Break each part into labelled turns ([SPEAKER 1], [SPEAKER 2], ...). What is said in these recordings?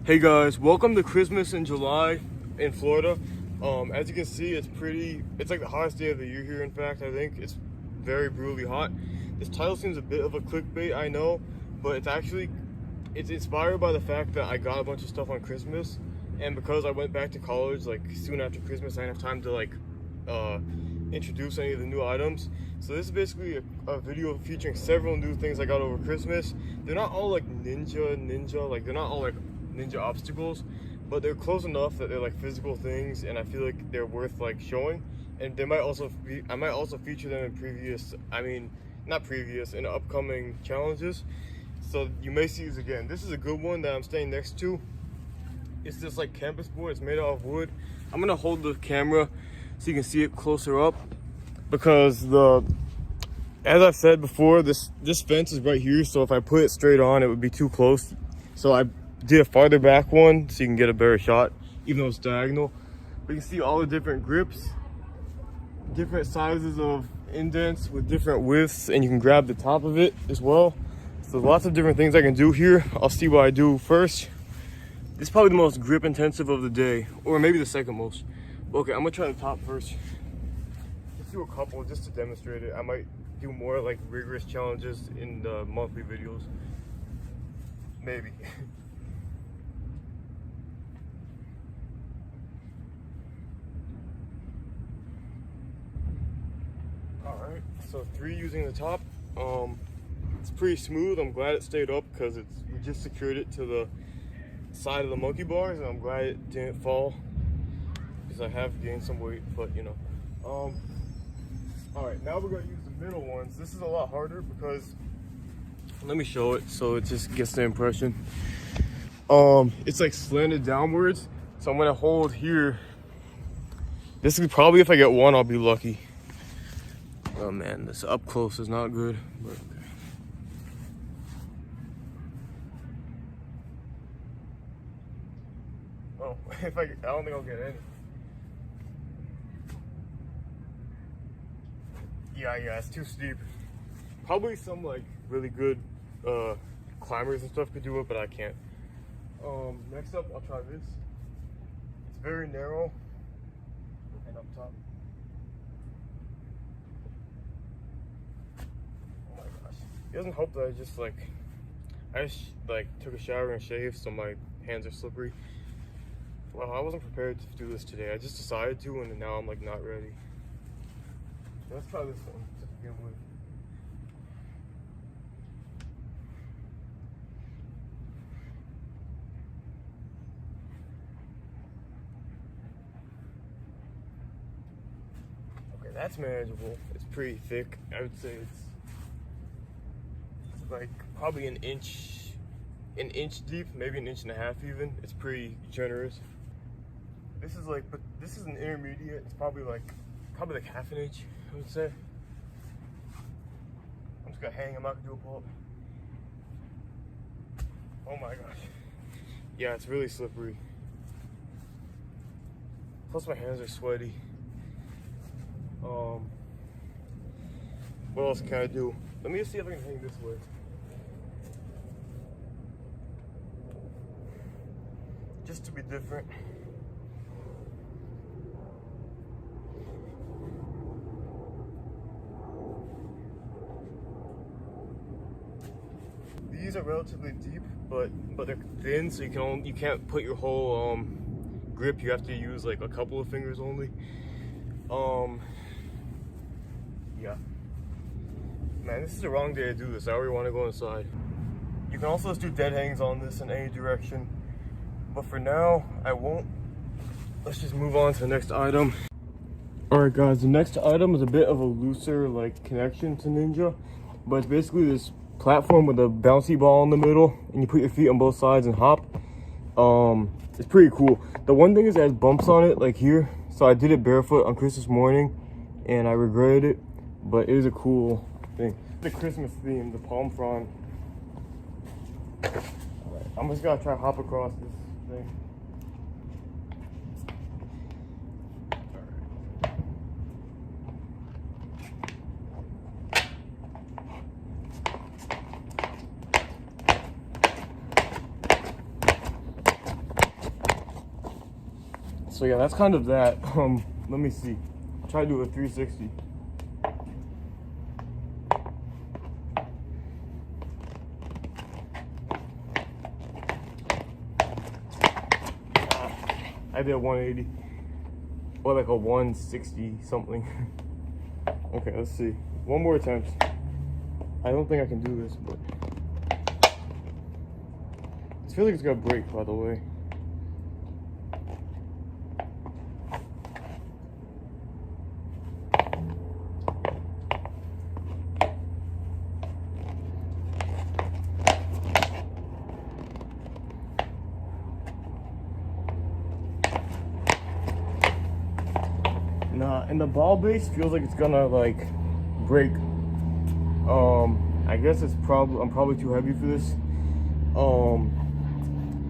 [SPEAKER 1] Hey guys, welcome to Christmas in July in Florida. As you can see, it's like the hottest day of the year here. In fact, I think it's very brutally hot. This title seems a bit of a clickbait, I know, but it's inspired by the fact that I got a bunch of stuff on Christmas, and because I went back to college like soon after Christmas, I didn't have time to introduce any of the new items. So this is basically a video featuring several new things I got over Christmas. They're not all like ninja, like they're not all like ninja obstacles, but they're close enough that they're like physical things, and I feel like they're worth like showing. And I might also feature them in upcoming challenges, so you may see these again. This is a good one that I'm staying next to. It's this like campus board. It's made out of wood. I'm gonna hold the camera so you can see it closer up, because as I've said before, this fence is right here, so if I put it straight on, it would be too close. So I did a farther back one so you can get a better shot, even though it's diagonal. But you can see all the different grips, different sizes of indents with different widths, and you can grab the top of it as well. So lots of different things I can do here. I'll see what I do first. This is probably the most grip intensive of the day, or maybe the second most. Okay, I'm gonna try the top first. Let's do a couple just to demonstrate it. I might do more like rigorous challenges in the monthly videos. Maybe. Alright, so 3 using the top. It's pretty smooth. I'm glad it stayed up because we just secured it to the side of the monkey bars, and I'm glad it didn't fall because I have gained some weight, but you know. Alright, now we're gonna use the middle ones. This is a lot harder because, let me show it so it just gets the impression. It's like slanted downwards, so I'm gonna hold here. This is probably, if I get one, I'll be lucky. Oh man, this up close is not good, but okay. Oh, I don't think I'll get any. Yeah, it's too steep. Probably some like really good climbers and stuff could do it, but I can't. Next up, I'll try this. It's very narrow and up top. Oh my gosh! It doesn't help that I just took a shower and shaved, so my hands are slippery. Well, I wasn't prepared to do this today. I just decided to, and now I'm like not ready. Let's try this one to begin with. Okay, that's manageable. It's pretty thick. I would say it's like probably an inch deep, maybe an inch and a half even. It's pretty generous. This is an intermediate. It's probably like half an inch, I would say. I'm just gonna hang. I'm not gonna do a pull-up. Oh my gosh. Yeah, it's really slippery. Plus my hands are sweaty. What else can I do? Let me just see if I can hang this way. Just to be different. These are relatively deep, but they're thin, so you can't put your whole grip. You have to use like a couple of fingers only. Yeah. Man, this is the wrong day to do this. I already want to go inside. You can also just do dead hangs on this in any direction, but for now I won't. Let's just move on to the next item. Alright guys, the next item is a bit of a looser like connection to Ninja, but it's basically this platform with a bouncy ball in the middle, and you put your feet on both sides and hop. It's pretty cool. The one thing is it has bumps on it like here, so I did it barefoot on Christmas morning and I regretted it, but it is a cool thing. The Christmas theme, the palm frond. Alright, I'm just gonna try to hop across this thing. So yeah, that's kind of that. Let me see. I'll try to do a 360. I did a 180 or like a 160 something. Okay, let's see. One more attempt. I don't think I can do this, but I feel like it's gonna break, by the way. Nah, and the ball base feels like it's gonna like break. I guess I'm probably too heavy for this.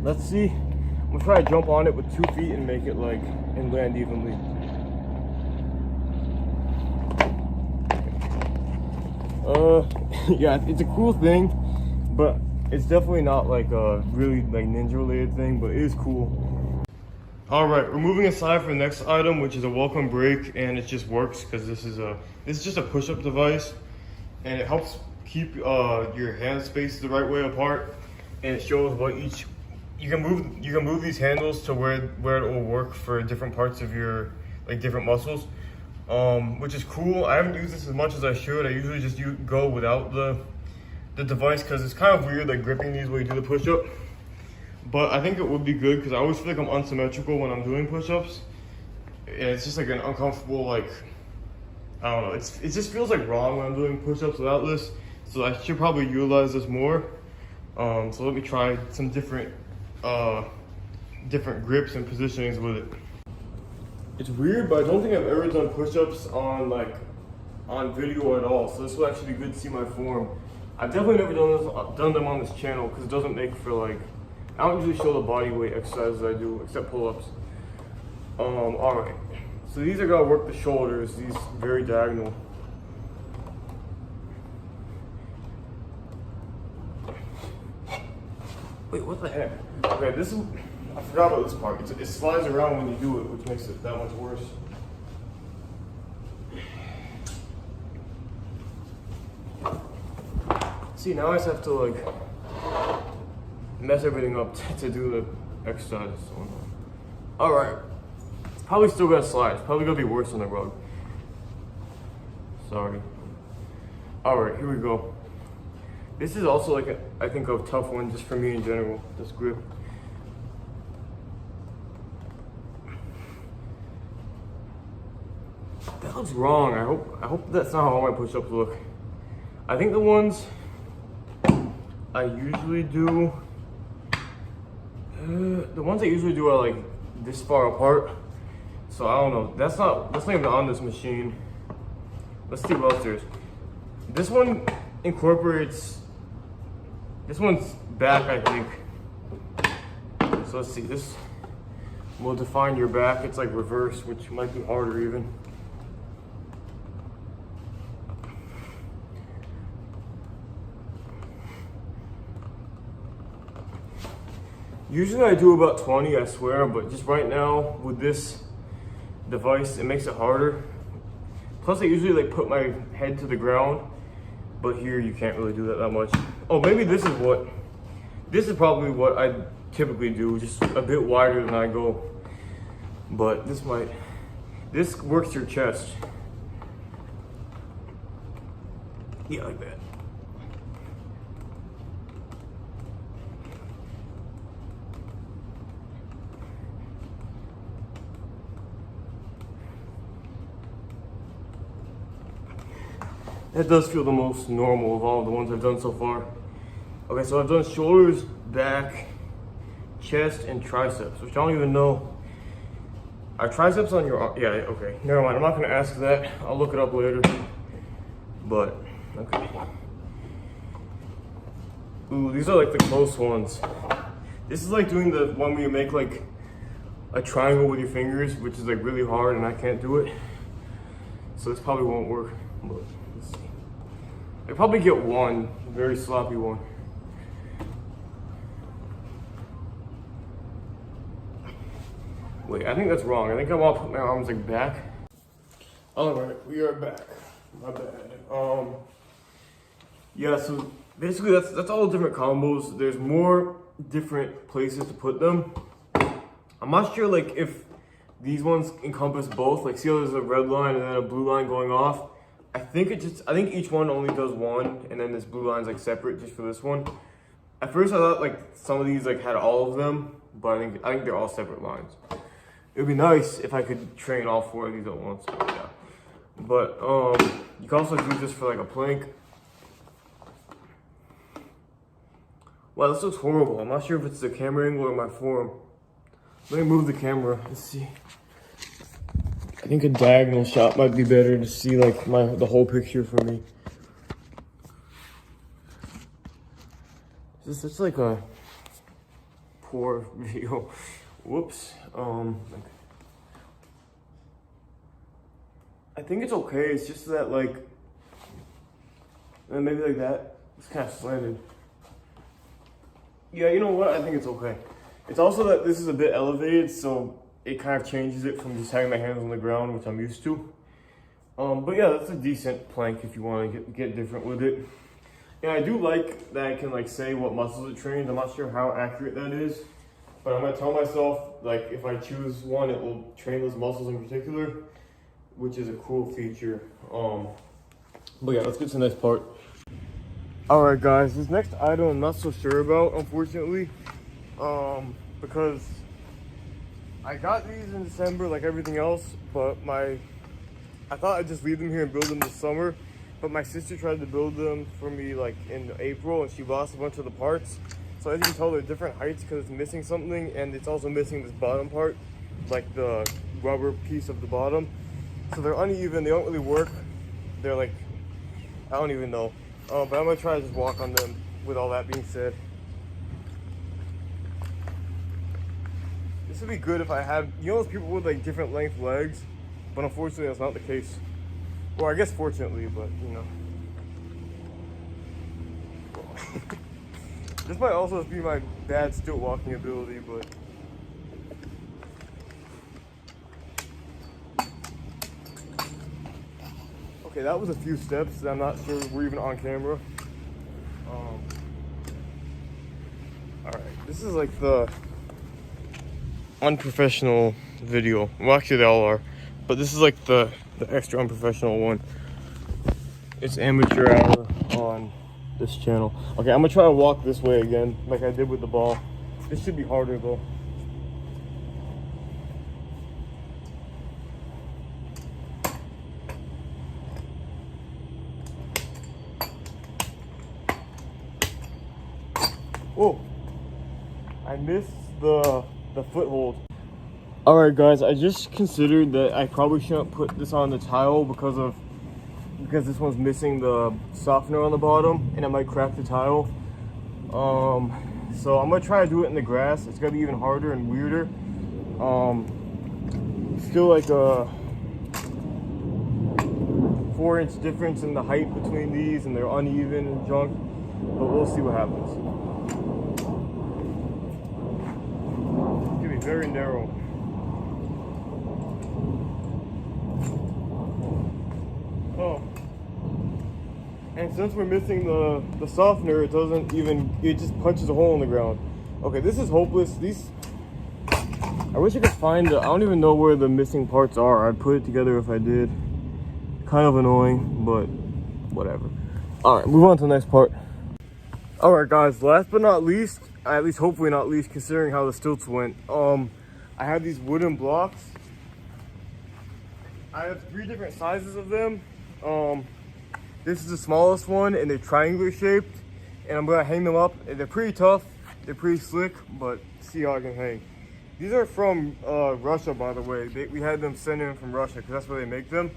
[SPEAKER 1] Let's see. I'm gonna try to jump on it with 2 feet and make it like and land evenly. Yeah, it's a cool thing, but it's definitely not like a really like ninja related thing, but it is cool. All right, we're moving aside for the next item, which is a welcome break, and it just works because this is just a push-up device, and it helps keep your hand space the right way apart, and it shows what each you can move these handles to where it will work for different parts of your like different muscles, which is cool. I haven't used this as much as I should. I usually just go without the device because it's kind of weird like gripping these while you do the push-up. But I think it would be good because I always feel like I'm unsymmetrical when I'm doing push-ups. And it's just like an uncomfortable, like, I don't know. It just feels like wrong when I'm doing push-ups without this. So I should probably utilize this more. So let me try some different grips and positionings with it. It's weird, but I don't think I've ever done push-ups on video at all. So this will actually be good to see my form. I've definitely never done them on this channel because it doesn't make for like, I don't usually show the body weight exercises I do, except pull-ups. All right. So these are gonna work the shoulders, these very diagonal. Wait, what the heck? Okay, I forgot about this part. It slides around when you do it, which makes it that much worse. See, now I just have to like, mess everything up to do the exercise. All right, it's probably still gonna slide. It's probably gonna be worse on the rug. Sorry. All right, here we go. This is also like I think a tough one just for me in general. This grip. That looks wrong. I hope that's not how all my push-ups look. I think the ones I usually do. The ones I usually do are like this far apart, so I don't know. That's not even on this machine. Let's see what else there is. This one incorporates. This one's back, I think. So let's see. This will define your back. It's like reverse, which might be harder even. Usually I do about 20, I swear, but just right now with this device, it makes it harder. Plus I usually like put my head to the ground, but here you can't really do that much. Oh, maybe this is probably what I typically do, just a bit wider than I go. But this works your chest. Yeah, like that. That does feel the most normal of all the ones I've done so far. Okay, so I've done shoulders, back, chest, and triceps, which I don't even know. Are triceps on your arm? Yeah, okay. Never mind, I'm not gonna ask that. I'll look it up later. But, okay. Ooh, these are like the close ones. This is like doing the one where you make like a triangle with your fingers, which is like really hard and I can't do it. So this probably won't work. But let's see. I probably get one, very sloppy one. Wait, I think that's wrong. I think I want to put my arms like back. All right, we are back. My bad. Yeah, so basically that's all the different combos. There's more different places to put them. I'm not sure like if these ones encompass both. Like see how there's a red line and then a blue line going off. I think each one only does one, and then this blue line's like separate just for this one. At first I thought like some of these like had all of them, but I think they're all separate lines. It would be nice if I could train all 4 of these at once, but yeah. But you can also use this for like a plank. Wow, this looks horrible. I'm not sure if it's the camera angle or my form. Let me move the camera. Let's see. I think a diagonal shot might be better to see like the whole picture for me. This is like a poor video. Whoops. I think it's okay. It's just that like, maybe like that. It's kind of slanted. Yeah, you know what? I think it's okay. It's also that this is a bit elevated, so it kind of changes it from just having my hands on the ground, which I'm used to. But yeah, that's a decent plank if you want to get different with it. And I do like that I can like say what muscles it trains. I'm not sure how accurate that is, but I'm gonna tell myself like if I choose one, it will train those muscles in particular, which is a cool feature. But yeah, let's get to the next part. All right, guys, this next item I'm not so sure about, unfortunately, because I got these in December like everything else, but I thought I'd just leave them here and build them this summer, but my sister tried to build them for me like in April, and she lost a bunch of the parts. So as you can tell, they're different heights because it's missing something, and it's also missing this bottom part, like the rubber piece of the bottom. So they're uneven, they don't really work. They're like, I don't even know. But I'm gonna try to just walk on them with all that being said. This would be good if I had, you know those people with like different length legs? But unfortunately that's not the case. Well, I guess fortunately, but you know. This might also be my bad stilt walking ability, but okay, that was a few steps that I'm not sure we're even on camera. Alright, this is like the unprofessional video. Well, actually they all are, but this is like the extra unprofessional one. It's amateur hour on this channel. Okay, I'm gonna try to walk this way again, like I did with the ball. This should be harder though. Whoa, I missed the foothold. All right, guys, I just considered that I probably shouldn't put this on the tile because this one's missing the softener on the bottom, and it might crack the tile. So I'm gonna try to do it in the grass. It's gonna be even harder and weirder. Still like a 4-inch difference in the height between these, and they're uneven and junk, but we'll see what happens. It's gonna be very narrow. Oh, and since we're missing the softener, it just punches a hole in the ground. Okay, this is hopeless. I wish I could find I don't even know where the missing parts are. I'd put it together if I did. Kind of annoying, but whatever. All right, move on to the next part. All right, guys, last but not least, at least hopefully not least, considering how the stilts went, I have these wooden blocks. I have 3 different sizes of them. This is the smallest one, and they're triangular shaped, and I'm gonna hang them up. They're pretty tough, they're pretty slick, but see how I can hang. These are from Russia, by the way. We had them sent in from Russia because that's where they make them,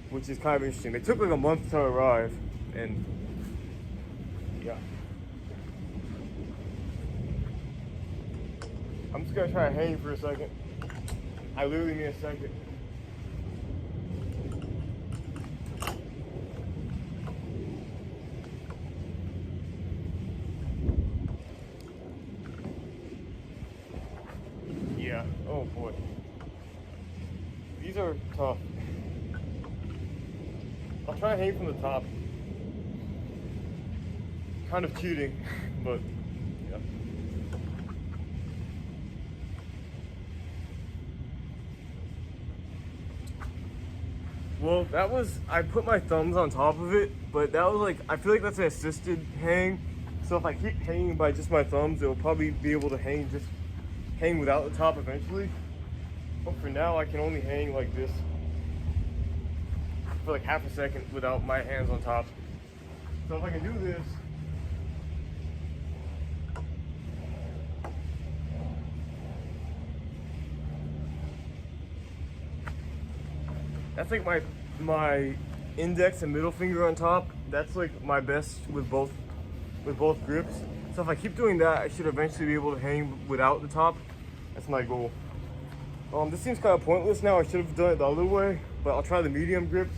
[SPEAKER 1] which is kind of interesting. They took like a month to arrive, and yeah. I'm just gonna try to hang for a second. I literally need a second. Yeah. Oh boy. These are tough. I'll try to hang from the top. Kind of cheating, but yeah. Well, that was, I put my thumbs on top of it, but that was like, I feel like that's an assisted hang. So if I keep hanging by just my thumbs, it'll probably be able to hang without the top eventually. But for now, I can only hang like this for like half a second without my hands on top. So if I can do this, that's like my index and middle finger on top. That's like my best with both grips. So if I keep doing that, I should eventually be able to hang without the top. That's my goal. This seems kind of pointless now. I should have done it the other way, but I'll try the medium grips.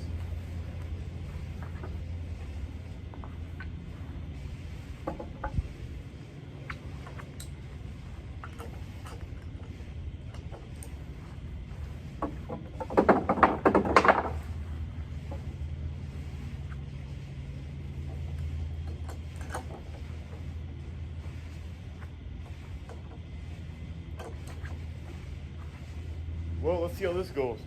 [SPEAKER 1] Well, let's see how this goes.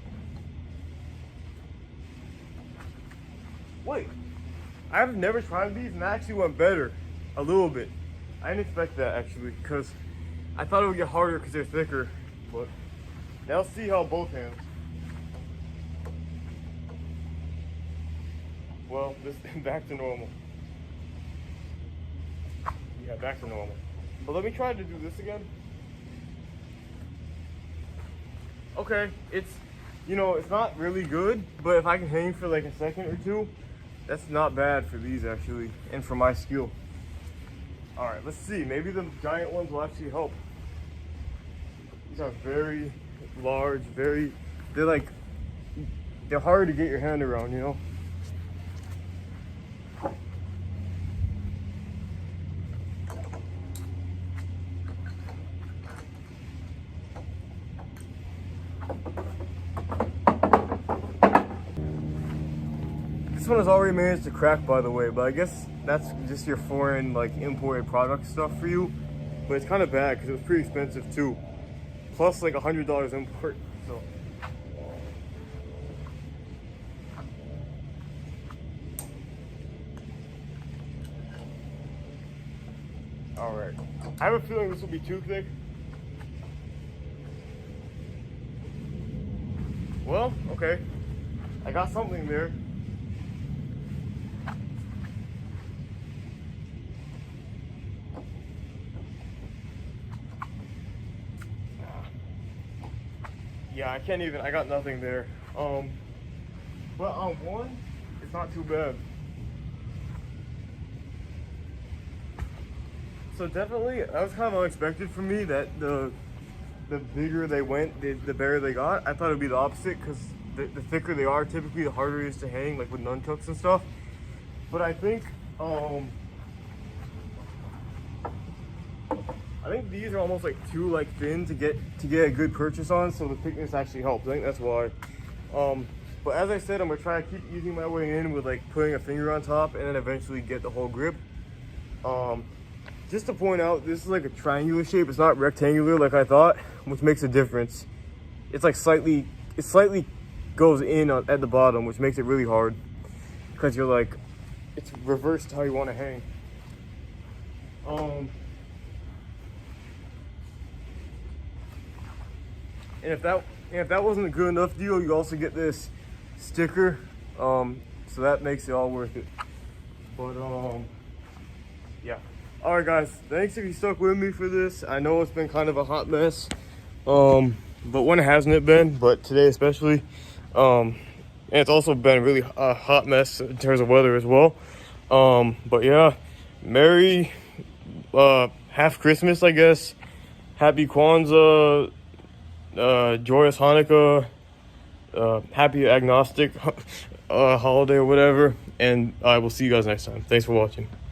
[SPEAKER 1] Wait, I've never tried these and that actually went better a little bit. I didn't expect that actually, because I thought it would get harder because they're thicker, but now let's see how both hands. Well, this back to normal. Yeah, back to normal. But let me try to do this again. Okay, it's, you know, it's not really good, but if I can hang for like a second or two, that's not bad for these actually, and for my skill. All right, let's see. Maybe the giant ones will actually help. These are very large, they're hard to get your hand around, you know? This one has already managed to crack, by the way, but I guess that's just your foreign, like, imported product stuff for you. But it's kind of bad because it was pretty expensive too. Plus like $100 import, so. All right, I have a feeling this will be too thick. Well, okay, I got something there. Yeah, I can't even, I got nothing there. But on one, it's not too bad. So definitely, that was kind of unexpected for me that the bigger they went, the better they got. I thought it would be the opposite because the thicker they are, typically the harder it is to hang, like with nunchucks and stuff. But I think these are almost like too like thin to get a good purchase on, so the thickness actually helps. I think that's why. But as I said, I'm gonna try to keep easing my way in with like putting a finger on top and then eventually get the whole grip. Just to point out, this is like a triangular shape. It's not rectangular like I thought, which makes a difference. It's like slightly goes in at the bottom, which makes it really hard because you're like, it's reversed how you want to hang. And if that wasn't a good enough deal, you also get this sticker, so that makes it all worth it. But yeah. All right, guys. Thanks if you stuck with me for this. I know it's been kind of a hot mess, but when hasn't it been? But today especially, and it's also been a really hot mess in terms of weather as well. But yeah, Merry half Christmas, I guess. Happy Kwanzaa. Joyous Hanukkah, happy agnostic holiday or whatever, and I will see you guys next time. Thanks for watching.